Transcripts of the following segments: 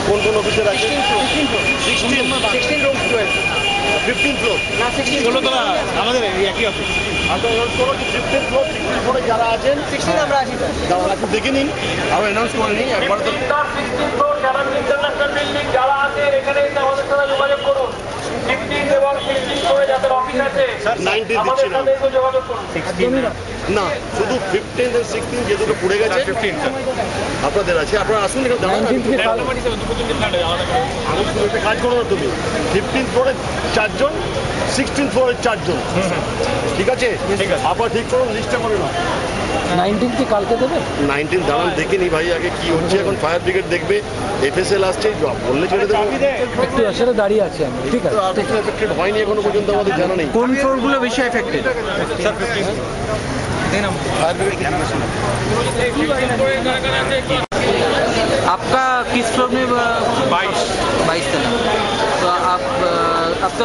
কোন কোন অফিসার আছে? 16 রুম 12 15 ফ্লোর না 16 হলো তো আমাদের একই অফিস। আপনারা নোট করুন 15 ফ্লোর 16 ফ্লোরে যারা আছেন 16 আমরা আছি স্যার। একটু দেখে নিন, আবার অ্যানাউন্স করে নিন একবার তো। 16 ফ্লোর যারা ইন্টারন্যাশনাল বিল্ডিং যারা আছে এখানে আমাদের সাথে যোগাযোগ করুন। 15 এবং 16 ফ্লোরে যাদের অফিস আছে স্যার 19 দিচ্ছি না, যোগাযোগ করুন। 16 না, শুধু 15 এবং 16 যে দুটো পড়ে গেছে 15 স্যার আপনাদের আছে। আপনারা আসুন এখানে দাঁড়ান। আমি শুধু একটা কাজ করো না, তুমি 15 ফ্লোরে 4 জন, 16 ফ্লোরে 4 জন, ঠিক আছে? আপনারা ঠিক করুন, লিস্টটা করে নাও। 19 কি কালকে দেবে? 19 দাঁড়ান দেখে নি ভাই আগে কি হচ্ছে। এখন ফায়ার ব্রিগেড দেখবে, এফএসএল আসছে, বললে ছেড়ে দেবো। একটু আসলে দাঁড়িয়ে আছে আমি, ঠিক আছে? এফেক্টেড হয়নি এখনো পর্যন্ত, আমাদের জানা নেই কোন ফ্লোরগুলো বেশি এফেক্টেড। Sir 15 fire brigade. आपका किस फ्लोर में? 22 तक। तो आप तो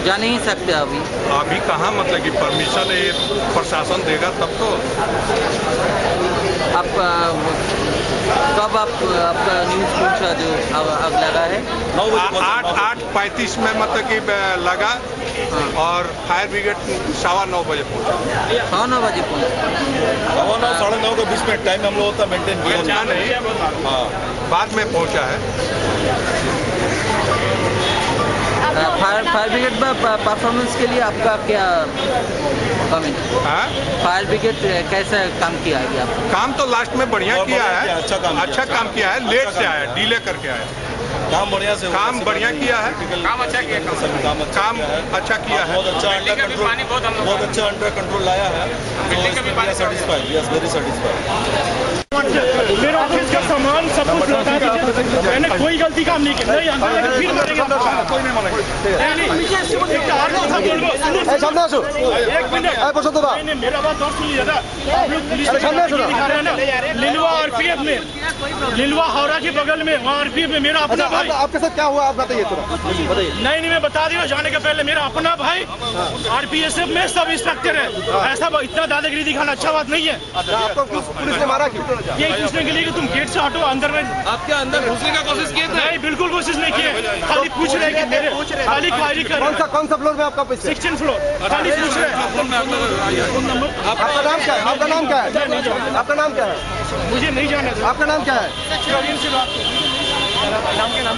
जा नहीं सकते अभी कहाँ, मतलब कि परमिशन ये प्रशासन देगा तब तो। आप कब आपका न्यूज़ पहुंचा जो आग लगा है? 8:35 में मतलब कि लगा। हाँ। और फायर ब्रिगेड 9:15 बजे पहुंचा। 9:15 बजे पहुंचा। 9:15 9:30 के बीच में टाइम हम लोग का मेंटेन किया नहीं। हाँ, बाद में पहुंचा है। फायर ब्रिगेड में परफॉर्मेंस के लिए आपका क्या कमेंट? फायर ब्रिगेड कैसा काम किया है आपका? काम तो लास्ट में बढ़िया किया है, अच्छा काम किया है। लेट से आया, डिले करके आया। काम बढ़िया किया है, काम अच्छा किया है, बहुत अच्छा अंडर कंट्रोल लाया है। मेरे ऑफिस का सामान सब कुछ लौटा दिया, मैंने कोई गलती काम नहीं किया। नहीं अंदर फिर मारेंगे, कोई नहीं मारेंगे। एक मिनट मेरा बात और सुन लीजिए। आप लोग पुलिस दिखा रहे हैं ना, लिलवा आरपीएफ में, लिलवा हावड़ा के बगल में, वहाँ आरपीएफ में मेरा अपना भाई। आपके साथ क्या हुआ आप बताइए थोड़ा, बताइए। नहीं मैं बता रही हूँ, जाने के पहले मेरा अपना भाई आरपीएफ में सब इंस्ट्रक्टर है। ऐसा इतना दादागिरी दिखाना अच्छा बात नहीं है। आपको पुलिस ने मारा क्यों? ये पूछने के लिए कि तुम गेट से हटो, अंदर में आपके अंदर घुसने का कोशिश किए थे? नहीं, बिल्कुल कोशिश नहीं किए, खाली पूछ रहे कि मेरे खाली क्वारी कर। कौन सा फ्लोर में आपका? 16 फ्लोर, खाली पूछ रहे हैं। आपका नाम क्या है? आपका नाम क्या है? आपका नाम क्या है? मुझे नहीं जाना। आपका नाम क्या है? नाम के नाम